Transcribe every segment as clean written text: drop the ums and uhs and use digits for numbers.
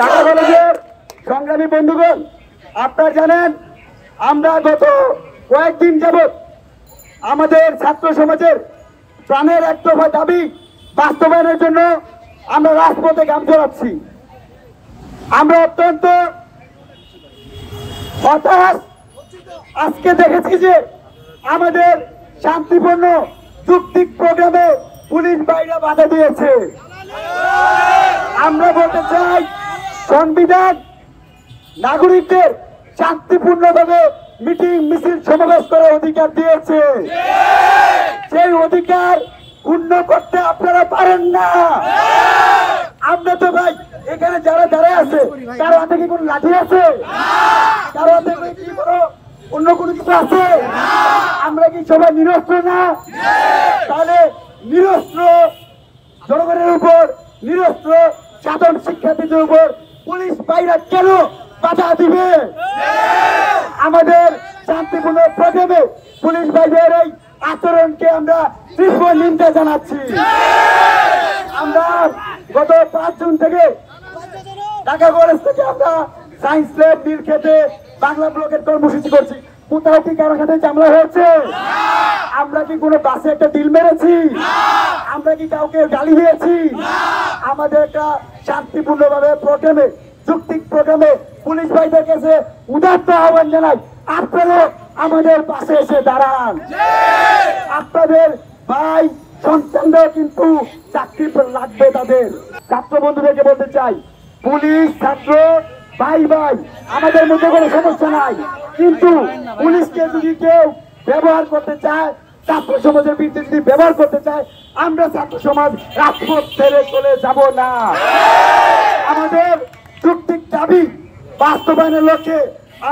ঢাকা কলেজের সংগ্রামী বন্ধুগণ, আপনারা জানেন আমরা গত কয়েকদিন যাবৎ আমাদের ছাত্র সমাজের প্রাণের এক দফা দাবি বাস্তবায়নের জন্য আমরা রাজপথে গাম ছড়াচ্ছি। আমরা অত্যন্ত হতাশ আজকে দেখেছি যে আমাদের শান্তিপূর্ণ যৌক্তিক প্রোগ্রামে পুলিশ বাহিনীরা বাধা দিয়েছে। আমরা বলতে চাই, সংবিধান নাগরিকদের শান্তিপূর্ণভাবে মিটিং মিছিল সমাবেশ করার অধিকার দিয়েছে। সেই অধিকার পূর্ণ করতে আপনারা পারেন না। আমরা তো ভাই এখানে যারা দাঁড়ায় আছে কারো হাতে কি কোনো লাঠি আছে? কারো হাতে কি কোনো অন্য কোনো কিছু আছে? আমরা কি সবাই নিরস্ত্র না? তাহলে নিরস্ত্র জনগণের উপর, নিরস্ত্র সাধারণ শিক্ষার্থীদের উপর পুলিশ বাহিনীরা কেন বাধা দিবে? আমাদের শান্তিপূর্ণ প্রোগ্রামে পুলিশ বাহিনীর এই আচরণকে আমরা তীব্র নিন্দা জানাচ্ছি। আমরা গত 5 জুন থেকে ঢাকা কলেজ থেকে আমরা সায়েন্স ল্যাব নীলক্ষেতে বাংলা ব্লকের কর্মসূচি করছি। কোথাও কি কারো সাথে ঝামেলা হয়েছে? আমরা কি কোনো বাসে একটা ডিল মেরেছি? আমরা কি কাউকে গালি দিয়েছি? আমাদের একটা শান্তিপূর্ণভাবে প্রোগ্রামে, যৌক্তিক প্রোগ্রামে পুলিশ ভাইদের কাছে উদাত্ত আহ্বান জানাই, আপনারা আমাদের পাশে এসে দাঁড়ান। আপনাদের ভাই সন্তানরাও কিন্তু চাকরি লাগবে তাদের। ছাত্র বন্ধুদেরকে বলতে চাই, পুলিশ ছাত্র ভাই ভাই, আমাদের মধ্যে কোনো সমস্যা নাই, কিন্তু পুলিশকে যদি কেউ ব্যবহার করতে চায়, ছাত্র সমাজের বিরুদ্ধে যদি ব্যবহার করতে চায়, আমরা ছাত্র সমাজ রাজপথ ছেড়ে চলে যাব না। আমাদের যৌক্তিক দাবি বাস্তবায়নের লক্ষ্যে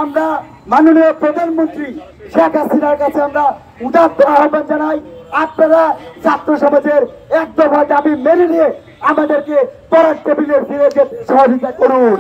আমরা মাননীয় প্রধানমন্ত্রী শেখ হাসিনার কাছে আমরা উদাত্ত আহ্বান জানাই, আপনারা ছাত্র সমাজের এক দফা দাবি মেনে নিয়ে আমাদেরকে পড়ার টেবিলে ফিরে যেতে সহযোগিতা করুন।